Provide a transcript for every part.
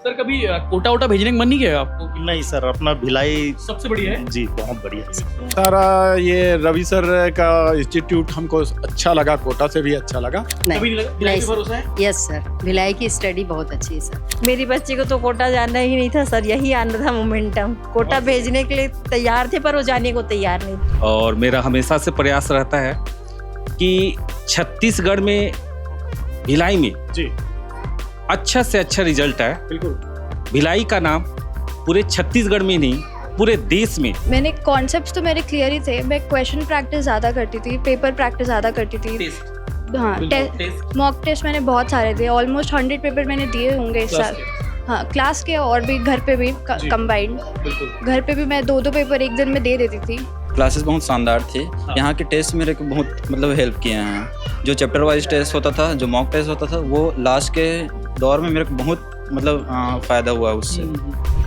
Sir कभी कोटा वोटा भेजने का मन नहीं किया आपको? नहीं सर, अपना भिलाई सबसे बढ़िया है। जी बहुत बढ़िया है। सारा ये रवि सर का इंस्टीट्यूट हमको अच्छा लगा, कोटा से भी अच्छा लगा। कभी नहीं लगा भिलाई नहीं पे भरोसा है? यस सर, भिलाई की स्टडी बहुत अच्छी है सर। मेरी बच्ची को तो कोटा जाना ही नहीं था सर, यही आना था मोमेंटम। कोटा भेजने के लिए तैयार थे पर वो जाने को तैयार नहीं थे। और मेरा हमेशा से प्रयास रहता है कि छत्तीसगढ़ में भिलाई में जी अच्छा से अच्छा रिजल्ट आए। बिल्कुल। भिलाई का नाम पूरे छत्तीसगढ़ में नहीं पूरे देश में। मैंने कॉन्सेप्ट्स तो मेरे क्लियर ही थे, मैं क्वेश्चन प्रैक्टिस ज़्यादा करती थी, पेपर प्रैक्टिस ज़्यादा करती थी। हाँ, मॉक टेस्ट मैंने बहुत सारे दिए, ऑलमोस्ट 100 पेपर मैंने दिए होंगे इस साल। हाँ, क्लास के और भी घर पे भी कंबाइंड। घर पे भी मैं 2-2 पेपर एक दिन में दे देती थी। क्लासेस बहुत शानदार थे। यहाँ के टेस्ट मेरे को बहुत मतलब हेल्प किए हैं। जो चैप्टर वाइज टेस्ट होता था, जो मॉक टेस्ट होता था, वो लास्ट के दौर में मेरे को बहुत मतलब फ़ायदा हुआ उससे।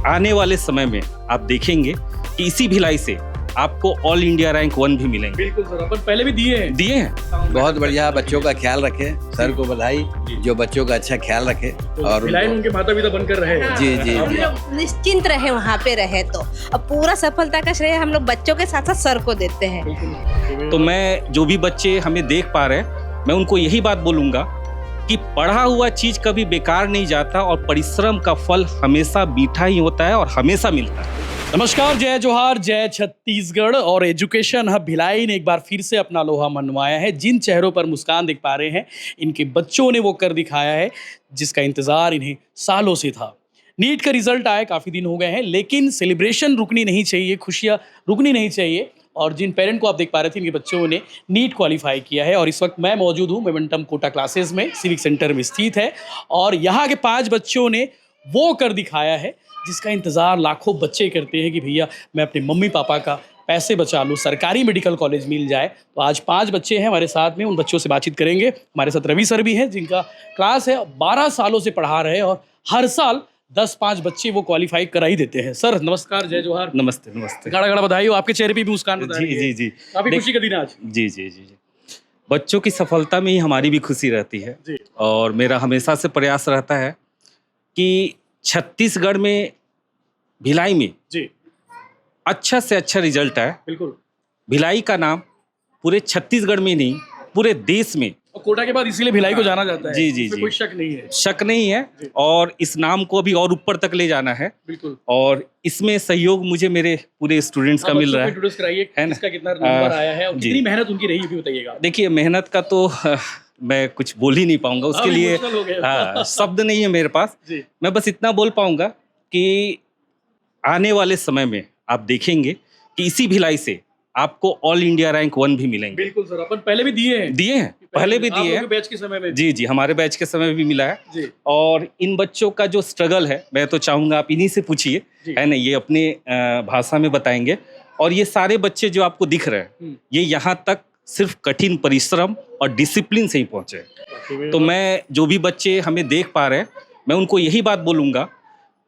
आने वाले समय में आप देखेंगे कि इसी भिलाई से आपको ऑल इंडिया रैंक 1 भी मिलेंगे। बिल्कुल सर, अपन पहले भी दिए हैं। बहुत बढ़िया, बच्चों का ख्याल रखे। सर को बधाई जो बच्चों का अच्छा ख्याल रखे और भिलाई में उनके माता पिता बनकर रहे। जी जी हम जी लोग निश्चिंत रहे वहाँ पे रहे तो अब पूरा सफलता का श्रेय हम लोग बच्चों के साथ साथ सर को देते हैं। तो मैं जो भी बच्चे हमें देख पा रहे हैं, मैं उनको यही बात बोलूँगा कि पढ़ा हुआ चीज कभी बेकार नहीं जाता और परिश्रम का फल हमेशा मीठा ही होता है और हमेशा मिलता है। नमस्कार, जय जोहार, जय छत्तीसगढ़। और एजुकेशन हब भिलाई ने एक बार फिर से अपना लोहा मनवाया है। जिन चेहरों पर मुस्कान देख पा रहे हैं, इनके बच्चों ने वो कर दिखाया है जिसका इंतजार इन्हें सालों से था। नीट का रिजल्ट आए काफ़ी दिन हो गए हैं, लेकिन सेलिब्रेशन रुकनी नहीं चाहिए, खुशियाँ रुकनी नहीं चाहिए। और जिन पेरेंट को आप देख पा रहे थे, इनके बच्चों ने नीट क्वालिफाई किया है। और इस वक्त मैं मौजूद हूँ मोमेंटम कोटा क्लासेस में, सिविक सेंटर में स्थित है। और यहाँ के 5 बच्चों ने वो कर दिखाया है जिसका इंतज़ार लाखों बच्चे करते हैं कि भैया मैं अपने मम्मी पापा का पैसे बचा लूँ, सरकारी मेडिकल कॉलेज मिल जाए। तो आज 5 बच्चे हैं हमारे साथ में, उन बच्चों से बातचीत करेंगे। हमारे साथ रवि सर भी हैं जिनका क्लास है, 12 सालों से पढ़ा रहे हैं और हर साल 10-5 बच्चे वो क्वालिफाई करा ही देते हैं। सर नमस्कार, जय जोहार। नमस्ते नमस्ते। गाड़ा गाड़ा बधाई हो, आपके चेहरे पे भी मुस्कान बता रही है। जी जी जी काफी खुशी का दिन है आज। जी जी जी जी। बच्चों की सफलता में ही हमारी भी खुशी रहती है। जी। और मेरा हमेशा से प्रयास रहता है कि छत्तीसगढ़ में भिलाई में जी अच्छा से अच्छा रिजल्ट आए। बिल्कुल। भिलाई का नाम पूरे छत्तीसगढ़ में नहीं पूरे देश में। और कोटा के बाद इसीलिए भिलाई को जाना जाता है। जी जी इसमें जी। कोई शक नहीं है। शक नहीं है। और इस नाम को अभी और ऊपर तक ले जाना है। बिल्कुल। और इसमें सहयोग मुझे मेरे पूरे स्टूडेंट्स का मिल रहा है। इंट्रोड्यूस कराइए, है ना? इसका कितना नंबर आया है और जी। कितनी मेहनत उनकी रही भी बताइएगा। देखिए, मेहनत का तो मैं कुछ बोल ही नहीं पाऊंगा उसके अब लिए। emotional हो गए। हाँ, शब्द नहीं है मेरे पास। जी। मैं बस इतना बोल पाऊंगा कि आने वाले समय में आप देखेंगे कि इसी भिलाई से आपको ऑल इंडिया रैंक 1 भी मिलेंगे। बिल्कुल सर, अपन पहले भी दिए हैं। दिए हैं, पहले भी दिए हैं। बैच के समय में। जी जी, हमारे बैच के समय में भी मिला है। जी। और इन बच्चों का जो स्ट्रगल है, मैं तो चाहूंगा आप इन्हीं से पूछिए, है ना, ये अपने भाषा में बताएंगे। और ये सारे बच्चे जो आपको दिख रहे हैं, ये यहाँ तक सिर्फ कठिन परिश्रम और डिसिप्लिन से ही पहुंचे। तो मैं जो भी बच्चे हमें देख पा रहे हैं, मैं उनको यही बात बोलूंगा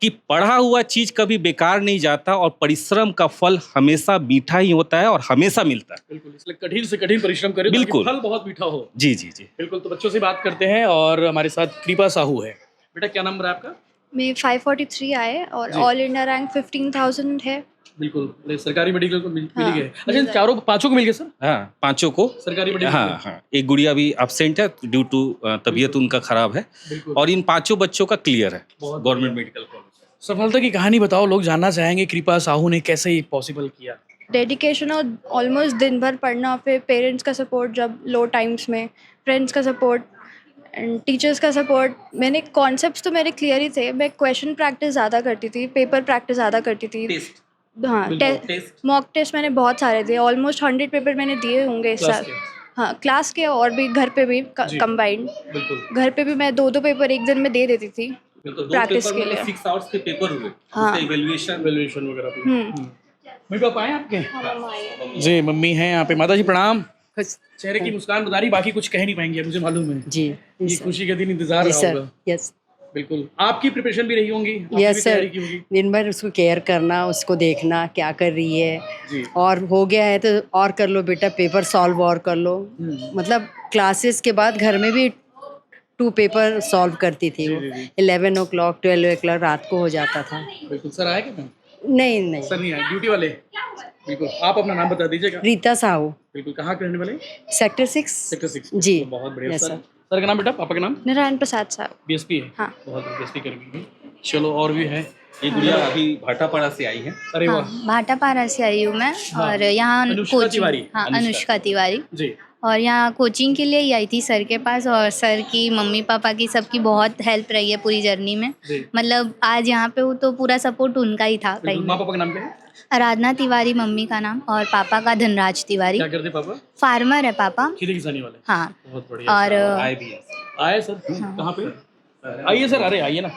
कि पढ़ा हुआ चीज कभी बेकार नहीं जाता और परिश्रम का फल हमेशा मीठा ही होता है और हमेशा मिलता है। बिल्कुल, इसलिए कठिन से कठिन परिश्रम करें, बिल्कुल। फल बहुत मीठा हो। जी जी जी। बिल्कुल। तो बच्चों से बात करते हैं और हमारे साथ कृपा साहू है। बेटा क्या नंबर है आपका? मेरी 543 आए और ऑल इंडिया रैंक 15,000 है। बिल्कुल, सरकारी मेडिकल को मिल हाँ, गए। अच्छा, चारों 5 को मिल गए सर? हाँ, 5 को सरकारी मेडिकल। हाँ हाँ। एक गुड़िया भी एब्सेंट है ड्यू टू तबीयत उनका खराब है। बिल्कुल। और इन 5 बच्चों का क्लियर है गवर्नमेंट मेडिकल कॉलेज। सफलता की कहानी बताओ, लोग जानना चाहेंगे कृपा साहू ने कैसे ये पॉसिबल किया। डेडिकेशन और ऑलमोस्ट दिन भर पढ़ना, फिर पेरेंट्स का सपोर्ट जब लो टाइम्स में, फ्रेंड्स का सपोर्ट एंड टीचर्स का सपोर्ट। मैंने कॉन्सेप्ट्स तो मेरे क्लियर ही थे, मैं क्वेश्चन प्रैक्टिस ज़्यादा करती थी, पेपर प्रैक्टिस ज़्यादा करती थी। हाँ, मॉक टेस्ट मैंने बहुत सारे दिए, ऑलमोस्ट 100 पेपर मैंने दिए होंगे इस साल। हाँ, क्लास के और भी घर पे भी कंबाइंड। घर पे भी मैं 2-2 पेपर एक दिन में दे देती थी प्रैक्टिस के लिए। 6 आवर्स के पेपर हुए। हाँ। इवैल्यूएशन वगैरह। मम्मी पापा आए आपके? जी, मम्मी हैं यहाँ पे। माता जी प्रणाम। चेहरे की मुस्कान बता रही, बाकी कुछ कह नहीं पाएंगे, मुझे मालूम है। जी ये खुशी के दिन इंतजार रहा होगा। यस बिल्कुल। आपकी प्रिपरेशन भी रही होंगी? यस सर, दिन भर उसको केयर करना, उसको देखना क्या कर रही है। और हो गया है तो और कर लो बेटा, पेपर सॉल्व और कर लो। मतलब क्लासेस के बाद घर में भी 2 पेपर सॉल्व करती थी वो। 11 ओ क्लॉक 12 ओ क्लॉक रात को हो जाता था। बिल्कुल सर आए क्या मैम? नहीं सर नहीं आए, ड्यूटी वाले। बिल्कुल, आप अपना नाम बता दीजिएगा। रीता साहू, बिल्कुल, कहाँ के रहने वाले? सेक्टर 6। सेक्टर 6। जी। बहुत बढ़िया Yes, सर। sir. सर का नाम बेटा, पापा का नाम? नारायण प्रसाद साहब। बीएसपी है? हाँ। बहुत बीएसपी कर्मी है। चलो और भी है। ये गुड़िया अभी भाटापाड़ा से आई है। अरे हाँ, वाह। भाटापारा से आई हूँ मैं और यहाँ अनुष्का कोचिंग तिवारी। हाँ अनुष्का तिवारी जी। और यहाँ कोचिंग के लिए ही आई थी सर के पास और सर की मम्मी पापा की सबकी बहुत हेल्प रही है पूरी जर्नी में। जी। मतलब आज यहाँ पे हूँ तो पूरा सपोर्ट उनका ही था कहीं माँ पापा का नाम क्या है? आराधना तिवारी मम्मी का नाम और पापा का धनराज तिवारी। क्या करते पापा? फार्मर है पापा। खेती किसानी वाले। हाँ बहुत बढ़िया। और आए भी हैं। आए सर? कहाँ पे? आइए सर, अरे आइए ना।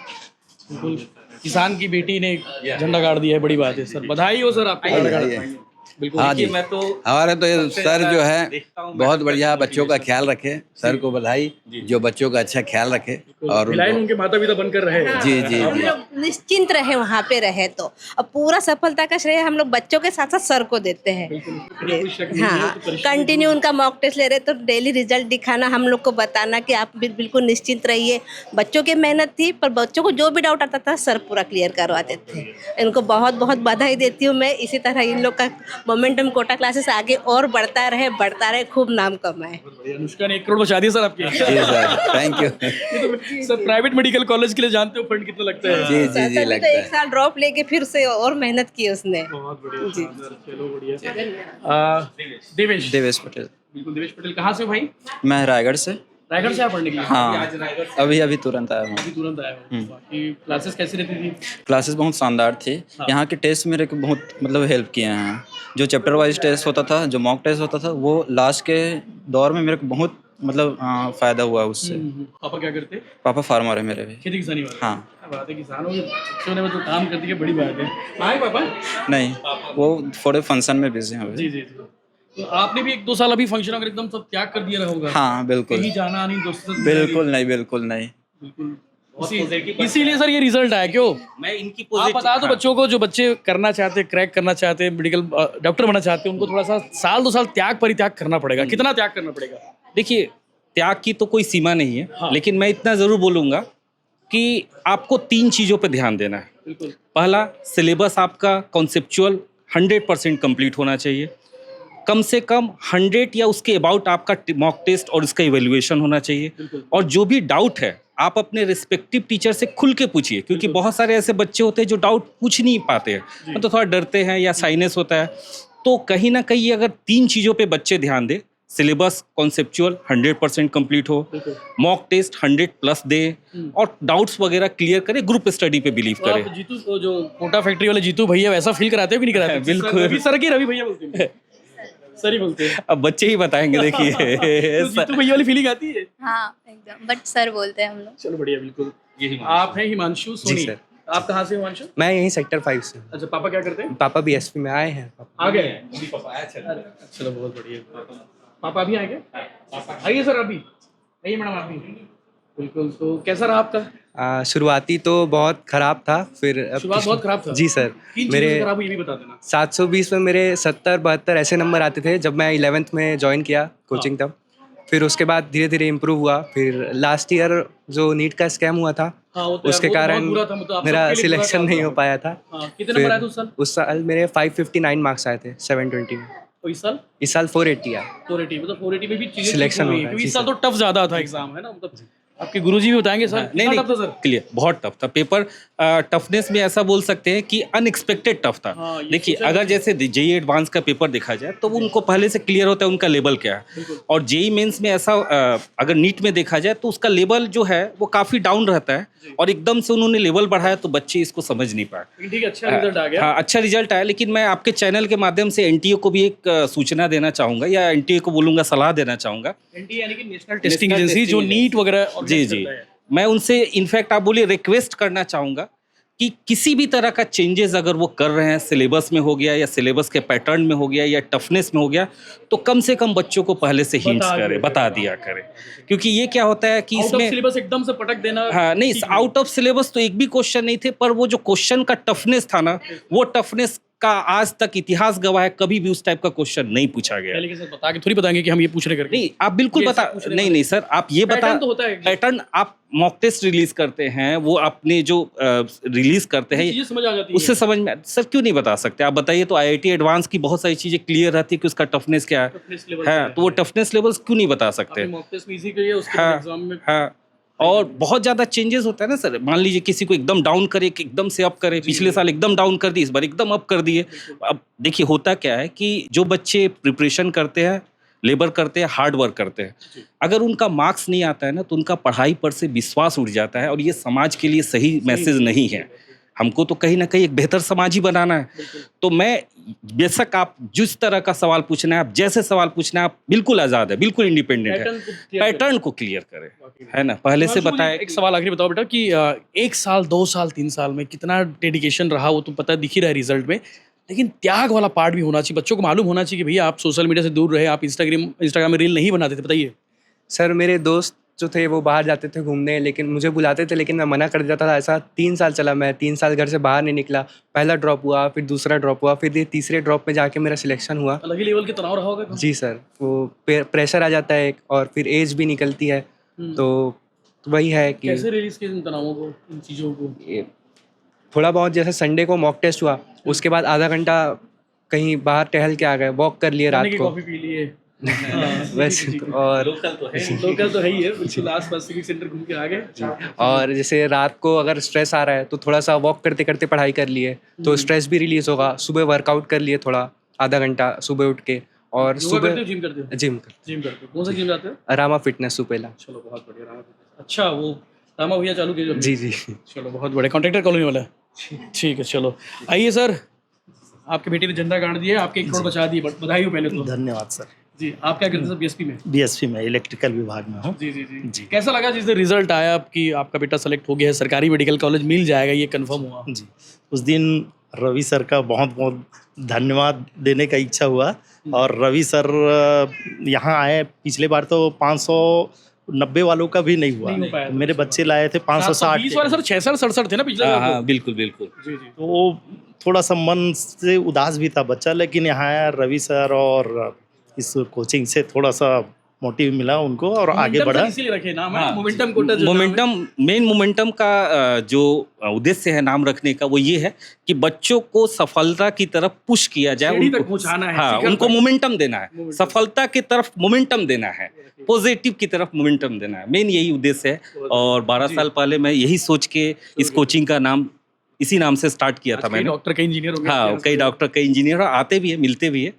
बिल्कुल, किसान की बेटी ने झंडा गाड़ दिया है, बड़ी बात है सर। बधाई हो सर आपको। झंडा गाड़ने में। बिल्कुल। हाँ जी, मैं तो हमारे तो ये सर जो है देखता हूँ, बहुत मैं बढ़िया तो बच्चों का motivation ख्याल रखे। सर को बधाई जो बच्चों का अच्छा ख्याल रखे और भिलाई में उनको उनके माता पिता बनकर रहे। जी जी हम जी लोग निश्चिंत रहे वहाँ पे रहे तो अब पूरा सफलता का श्रेय हम लोग बच्चों के साथ साथ सर को देते हैं। हाँ, कंटिन्यू उनका मॉक टेस्ट ले रहे तो डेली रिजल्ट दिखाना, हम लोग को बताना कि आप बिल्कुल निश्चिंत रहिए। बच्चों की मेहनत थी पर बच्चों को जो भी डाउट आता था सर पूरा क्लियर करवाते थे। इनको बहुत बहुत बधाई देती हूँ मैं। इसी तरह इन लोग का मोमेंटम कोटा क्लासेस आगे और बढ़ता रहे, खूब नाम कमाए। अनुष्का ने 1 करोड़ बचा दिया सर आपके। जी सर, थैंक यू। ये तो सर प्राइवेट मेडिकल कॉलेज के लिए जानते हो फंड कितना लगता है? जी जी जी तभी तो लगता 1 है। साल ड्रॉप लेके फिर से और मेहनत की उसने। बहुत बढ़िया सर, चलो बढ़िया। देवेश। देवेश पटेल। बिल्कुल, देवेश पटेल कहाँ से हो भाई? मैं रायगढ़ से। रायगढ़ से आप पढ़ने के लिए? हाँ, अभी तुरंत आया हूँ। अभी तुरंत आया हो। बाकी क्लासेस कैसी रहती थी? क्लासेस बहुत शानदार थी। यहाँ के टेस्ट मेरे को बहुत मतलब हेल्प किए हैं। जो चैप्टर वाइज टेस्ट होता था, जो मॉक टेस्ट होता था, वो लास्ट के दौर में मेरे को बहुत मतलब फ़ायदा हुआ उससे। पापा क्या करते? पापा फार्मर है मेरे भी। खेती किसानी वाले। हाँ। क्या बात है, किसानों के बच्चों ने मतलब काम करती है, बड़ी बात है। आए पापा? नहीं, वो थोड़े फंक्शन में बिजी हैं जी अभी। जी जी। तो आपने भी 1-2 साल अभी फंक्शन अगर एकदम सब त्याग कर दिया रहा होगा। हाँ बिल्कुल। कहीं जाना नहीं, दोस्तों से बिल्कुल नहीं, बिल्कुल नहीं। बिल्कुल। इसीलिए सर ये रिजल्ट आया। क्यों? मैं इनकी आप बता दो बच्चों को, जो बच्चे करना चाहते हैं, क्रैक करना चाहते हैं, मेडिकल डॉक्टर बनना चाहते हैं, उनको थोड़ा सा 1-2 साल त्याग परित्याग करना पड़ेगा। कितना त्याग करना पड़ेगा? देखिए, त्याग की तो कोई सीमा नहीं है। हाँ। लेकिन मैं इतना ज़रूर बोलूँगा कि आपको 3 चीज़ों पे ध्यान देना है। बिल्कुल। पहला, सिलेबस आपका कॉन्सेप्चुअल 100% कंप्लीट होना चाहिए। कम से कम 100 या उसके अबाउट आपका मॉक टेस्ट और उसका इवैल्यूएशन होना चाहिए। और जो भी डाउट है आप अपने रिस्पेक्टिव टीचर से खुल के पूछिए, क्योंकि बहुत सारे ऐसे बच्चे होते हैं जो डाउट पूछ नहीं पाते हैं, मतलब थोड़ा डरते हैं या साइनेस होता है। तो कहीं ना कहीं अगर 3 चीज़ों पे बच्चे ध्यान दें, सिलेबस कॉन्सेप्चुअल 100% कंप्लीट हो, मॉक टेस्ट 100+ दे और डाउट्स वगैरह क्लियर करे, ग्रुप स्टडी पे बिलीव तो करे। आप जीतू, जो कोटा फैक्ट्री वाले जीतू भैया, वैसा फील कराते हो कि नहीं कराते? बिल्कुल। रवि सर की रवि भैया बोलते हैं। सर ही बोलते हैं। अब बच्चे ही बताएंगे। देखिए तो जीतू भैया वाली फीलिंग आती है? हाँ एकदम, बट सर बोलते हैं हम लोग। चलो बढ़िया। बिल्कुल। आप हैं हिमांशु सोनी। सर। आप कहाँ से हिमांशु? मैं यहीं सेक्टर 5 से। अच्छा, पापा क्या करते हैं? पापा बीएसपी में आए हैं। आ गए? चलो बहुत बढ़िया। पापा अभी आए क्या? आइए सर, अभी आइए मैडम, आप भी। बिल्कुल। तो कैसा रहा आपका? शुरुआती तो बहुत खराब था, फिर शुरुआत बहुत खराब था? जी सर। किन मेरे चीज़ों से खराब हुई, ये भी बता देना। 720 में मेरे 70-72 ऐसे नंबर आते थे जब मैं 11th में ज्वाइन किया कोचिंग तब। फिर उसके बाद धीरे धीरे इम्प्रूव हुआ। फिर लास्ट ईयर जो नीट का स्कैम हुआ था, हाँ, वो तो उसके यार, वो तो कारण बहुत बुरा था, मतलब आप मेरा सबके लिए बुरा सिलेक्शन था। नहीं हो पाया था। हाँ, कितने नंबर आए थे उस साल? उस साल मेरे 559 मार्क्स आए थे 720 में। और इस साल 480 आया। 480, मतलब 480 में भी चीजें Selection ठीक हो गई, होगा, क्योंकि जी इस साल सर। तो टफ ज्यादा था एग्जाम, है ना? मतलब आपके गुरुजी भी बताएंगे सर। नहीं कितना tough था नहीं, सर? क्लियर, बहुत टफ था पेपर। टफनेस में ऐसा बोल सकते हैं कि अनएक्सपेक्टेड टफ था। हाँ, ये देखिए, सोचा अगर जैसे जेई एडवांस का पेपर देखा जाए तो वो उनको पहले से क्लियर होता है उनका लेवल क्या है। और जेई मेंस में ऐसा अगर नीट में देखा जाए तो उसका लेवल जो है वो काफ़ी डाउन रहता है, और एकदम से उन्होंने लेवल बढ़ाया तो बच्चे इसको समझ नहीं पाए। ठीक है, अच्छा रिजल्ट आ गया। हाँ, अच्छा रिजल्ट आया। लेकिन मैं आपके चैनल के माध्यम से एनटीए को भी एक सूचना देना चाहूँगा, या एनटीए को बोलूँगा सलाह देना चाहूँगा। एनटीए यानी कि नेशनल टेस्टिंग एजेंसी, जो नीट वगैरह जी organize जी, करता है। मैं उनसे इनफैक्ट आप बोलिए रिक्वेस्ट करना चाहूँगा कि किसी भी तरह का चेंजेस अगर वो कर रहे हैं, सिलेबस में हो गया या सिलेबस के पैटर्न में हो गया या टफनेस में हो गया, तो कम से कम बच्चों को पहले से हिंट्स करे, बता दिया करे। क्योंकि ये क्या होता है कि आउट ऑफ इसमें सिलेबस एकदम से पटक देना। हाँ नहीं, आउट ऑफ सिलेबस तो एक भी क्वेश्चन नहीं थे, पर वो जो क्वेश्चन का टफनेस था ना, वो टफनेस का आज तक इतिहास गवाह है, कभी भी उस टाइप का क्वेश्चन नहीं पूछा गया। पहले के साथ बता के थोड़ी बताएंगे कि हम ये पूछ रहे करके। नहीं, आप बिल्कुल ये बता, सब पूछने नहीं नहीं सर, आप ये बता, पैटर्न तो होता है। पैटर्न आप मॉक टेस्ट रिलीज करते हैं, वो अपने जो रिलीज करते हैं चीजें समझ आ जाती है। उससे समझ में सर क्यों नहीं बता सकते? आप बताइए तो IIT एडवांस की बहुत सारी चीजें क्लियर रहती है कि उसका टफनेस क्या है। टफनेस लेवल हाँ, तो वो टफनेस लेवल्स क्यों नहीं बता सकते? आपने मॉक टेस्ट में इजी किया, उसके हाँ, बाद एग्जाम में हाँ, और बहुत ज्यादा चेंजेस होता है ना सर। मान लीजिए किसी को एकदम डाउन करे, कि एकदम से अप करे, पिछले साल एकदम डाउन कर दी, इस बार एकदम अप कर दिए। अब देखिए होता क्या है कि जो बच्चे प्रिपरेशन करते हैं, लेबर करते हैं, हार्ड वर्क करते हैं, अगर उनका मार्क्स नहीं आता है ना तो उनका पढ़ाई पर से विश्वास उठ जाता है, और ये समाज के लिए सही मैसेज नहीं है। हमको तो कहीं ना कहीं एक बेहतर समाज ही बनाना है। तो मैं, बेशक आप जिस तरह का सवाल पूछना है, आप जैसे सवाल पूछना है, आप बिल्कुल आज़ाद है, बिल्कुल इंडिपेंडेंट है। पैटर्न को क्लियर करें, है ना, पहले से बताया। एक सवाल आखिरी बताओ बेटा कि 1 साल 2 साल 3 साल में कितना डेडिकेशन रहा, वो तो पता दिख ही रहा है रिजल्ट में, लेकिन त्याग वाला पार्ट भी होना चाहिए। बच्चों को मालूम होना चाहिए कि भैया आप सोशल मीडिया से दूर रहे, आप इंस्टाग्राम में रील नहीं बनाते थे। बताइए सर, मेरे दोस्त जो थे वो बाहर जाते थे घूमने, लेकिन मुझे बुलाते थे, लेकिन मैं मना कर देता था। ऐसा 3 साल चला, मैं 3 साल घर से बाहर नहीं निकला। पहला ड्रॉप हुआ, फिर दूसरा ड्रॉप हुआ, फिर ये तीसरे ड्रॉप में जाके मेरा सिलेक्शन हुआ। अलग ही लेवल के तनाव रहा होगा। जी सर, वो प्रेशर आ जाता है एक, और फिर एज भी निकलती है। तो वही है कि कैसे रिलीज किए इन तनावों को, इन चीज़ों को? थोड़ा बहुत, जैसे संडे को मॉक टेस्ट हुआ, उसके बाद आधा घंटा कहीं बाहर टहल के आ गए, वॉक कर लिए रात को। कॉफी पी लिए वैसे और लोकल तो है ही है, बिल्कुल आस-पास सिविक सेंटर घूम के आ गए। और जैसे रात को अगर स्ट्रेस आ रहा है तो थोड़ा सा वॉक करते करते पढ़ाई कर लिए, तो स्ट्रेस भी रिलीज होगा। सुबह वर्कआउट कर लिए थोड़ा, आधा घंटा सुबह उठ के। और सुबह जिम करते हो? जिम करते हो? कौन सा जिम जाते हो? रामा फिटनेस सुपेला। चलो बहुत बढ़िया, रामा फिटनेस। अच्छा, वो रामा भैया चालू किए जो? जी जी। चलो बहुत बढ़िया, कॉन्ट्रैक्टर कॉलोनी वाला है। ठीक है, चलो आइए सर, आपके बेटे ने झंडा गाड़ दिया, आपके 1 करोड़ बचा दिए, बधाई हो पहले तो। धन्यवाद सर। जी, आप क्या करते हैं BSP में? BSP में इलेक्ट्रिकल विभाग में हूँ। जी जी जी। कैसा लगा जिस दिन रिजल्ट आया आपकी, आपका बेटा सेलेक्ट हो गया है, सरकारी मेडिकल कॉलेज मिल जाएगा, ये कंफर्म हुआ? जी, उस दिन रवि सर का बहुत बहुत धन्यवाद देने का इच्छा हुआ। और रवि सर यहाँ आए, पिछले बार तो 590 वालों का भी नहीं नहीं हो पाया हुआ, था। मेरे बच्चे लाए थे 560 20 वाले सर 66-67 थे ना पिछले बार तो? हाँ, बिल्कुल बिल्कुल। जी जी। तो थोड़ा सा मन से उदास भी था बच्चा, लेकिन यहाँ आया रवि सर और इस कोचिंग से थोड़ा सा मोटिव मिला उनको और आगे मोमेंटम बढ़ा। सर इसीलिए रखे नाम है, हाँ, मोमेंटम कोटा जो नाम है। मोमेंटम, मेन मोमेंटम का जो उद्देश्य है नाम रखने का, वो ये है कि बच्चों को सफलता की तरफ पुश किया जाए, सीढ़ी तक उनको पहुंचाना है, हाँ, शिखर उनको तक। मोमेंटम देना है, मोमेंटम। सफलता की तरफ मोमेंटम देना है, पॉजिटिव की तरफ मोमेंटम देना है, मेन यही उद्देश्य है। और 12 साल पहले मैं यही सोच के इस कोचिंग का नाम इसी नाम से स्टार्ट किया था मैंने। डॉक्टर, कई इंजीनियर हो गए। हाँ, कई डॉक्टर, कई इंजीनियर आते भी है, मिलते भी है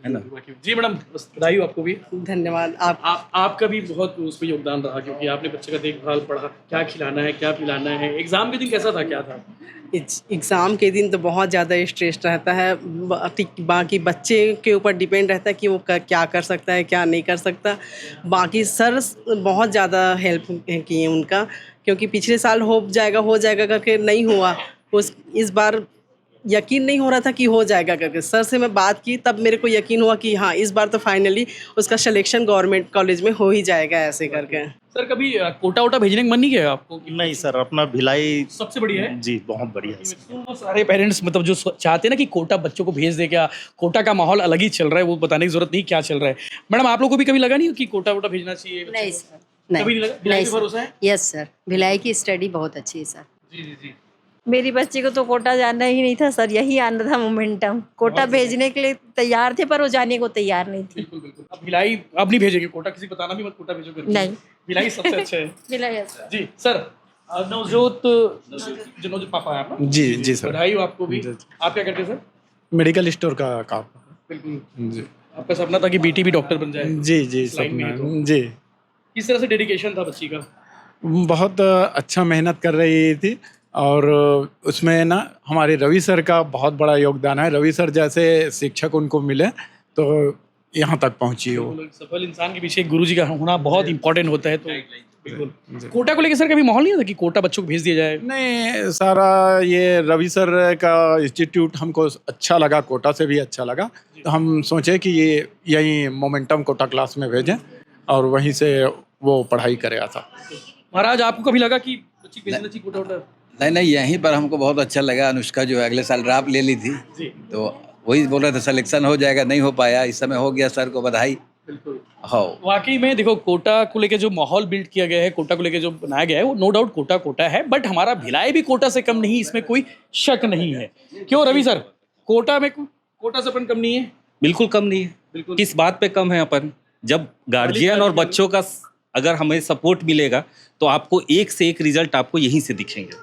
ना। जी मैडम, बधाई हो आपको भी। धन्यवाद। आपका भी बहुत उसमें योगदान रहा, क्योंकि आपने बच्चे का देखभाल, पढ़ा, क्या खिलाना है, क्या पिलाना है। एग्जाम के दिन कैसा था, क्या था? एग्ज़ाम के दिन तो बहुत ज़्यादा स्ट्रेस रहता है, बाकी बच्चे के ऊपर डिपेंड रहता है कि वो क्या कर सकता है, क्या नहीं कर सकता। बाकी सर बहुत ज़्यादा हेल्प किए उनका, क्योंकि पिछले साल हो जाएगा करके नहीं हुआ। इस बार यकीन नहीं हो रहा था कि हो जाएगा करके सर से मैं बात की, तब मेरे को यकीन हुआ कि हाँ, इस बार तो फाइनली उसका सिलेक्शन गवर्नमेंट कॉलेज में हो ही जाएगा, ऐसे करके। सर कभी कोटा वोटा भेजने का मन नहीं किया आपको? नहीं सर, अपना भिलाई सबसे बढ़िया है। जी, बहुत बढ़िया है। तो सारे पेरेंट्स मतलब जो चाहते हैं ना कि कोटा बच्चों को भेज दे, क्या कोटा का माहौल अलग ही चल रहा है, वो बताने की जरूरत नहीं क्या चल रहा है। मैडम, आप लोग को भी कभी लगा नहीं कि कोटा वोटा भेजना चाहिए? नहीं सर, कभी नहीं लगा? भिलाई पे भरोसा है? यस सर, भिलाई की स्टडी बहुत अच्छी है सर। जी जी जी। मेरी बच्ची को तो कोटा जाना ही नहीं था सर, यही आना था मोमेंटम। कोटा भेजने के लिए तैयार थे, पर वो जाने को तैयार नहीं थी। बिल्कुल बिल्कुल। अब भिलाई अब नहीं भेजेंगे कोटा, किसी को बताना भी मत कोटा भेजो करके। नहीं, भिलाई सबसे अच्छा है। भिलाई जी सर, नवजोत पापा है आप ना? जी जी सर। बधाई हो आपको भी। आप क्या करते हैं सर? मेडिकल स्टोर का काम। बिल्कुल। जी आपका सपना था कि बेटी भी डॉक्टर बन जाए? जी जी, इस लाइन में है सपना तो। जी। किस तरह से डेडिकेशन था बच्ची का? बहुत अच्छा मेहनत कर रही थी, और उसमें ना हमारे रवि सर का बहुत बड़ा योगदान है। रवि सर जैसे शिक्षक उनको मिले तो यहाँ तक पहुँची हो। सफल इंसान के पीछे गुरु जी का होना बहुत इंपॉर्टेंट होता है। तो बिल्कुल। कोटा को लेकर सर कभी माहौल नहीं था कि कोटा बच्चों को भेज दिया जाए? नहीं, सारा ये रवि सर का इंस्टीट्यूट हमको अच्छा लगा, कोटा से भी अच्छा लगा। तो हम सोचे कि ये यही मोमेंटम कोटा क्लास में भेजें और वहीं से वो पढ़ाई करे था। महाराज, आपको कभी लगा कि बच्ची भेजना चाहिए कोटा वोटा? नहीं नहीं, यहीं पर हमको बहुत अच्छा लगा। अनुष्का जो है अगले साल ड्राप ले ली थी, तो वही बोल रहे थे सिलेक्शन हो जाएगा, नहीं हो पाया, इस समय हो गया। सर को बधाई। बिल्कुल। हो वाकई में देखो, कोटा को लेके जो माहौल बिल्ड किया गया है, कोटा को लेके जो बनाया गया है, वो नो डाउट कोटा कोटा है, बट हमारा भिलाई भी कोटा से कम नहीं, इसमें कोई शक नहीं है। क्यों रवि सर, कोटा से अपन कम नहीं है? बिल्कुल कम नहीं है। किस बात पे कम है अपन? जब गार्जियन और बच्चों का अगर हमें सपोर्ट मिलेगा तो आपको एक से एक रिजल्ट आपको यहीं से दिखेंगे,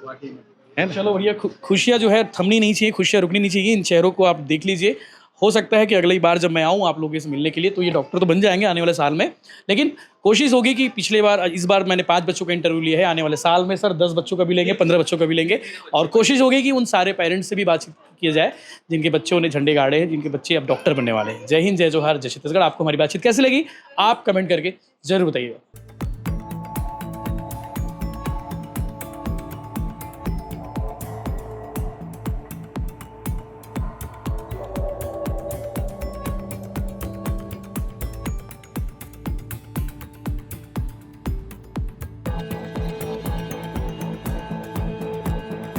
है ना? चलो बढ़िया। खुशियाँ जो है थमनी नहीं चाहिए, खुशियाँ रुकनी नहीं चाहिए। इन चेहरों को आप देख लीजिए। हो सकता है कि अगली बार जब मैं आऊँ आप लोगों से मिलने के लिए तो ये डॉक्टर तो बन जाएंगे आने वाले साल में, लेकिन कोशिश होगी कि इस बार मैंने 5 बच्चों का इंटरव्यू लिया है, आने वाले साल में सर 10 बच्चों का भी लेंगे, 15 बच्चों का भी लेंगे, और कोशिश होगी कि उन सारे पेरेंट्स से भी बातचीत किया जाए जिनके बच्चों ने झंडे गाड़े हैं, जिनके बच्चे अब डॉक्टर बनने वाले हैं। जय हिंद, जय जोहार, जय छत्तीसगढ़। आपको हमारी बातचीत कैसी लगी आप कमेंट करके जरूर बताइएगा।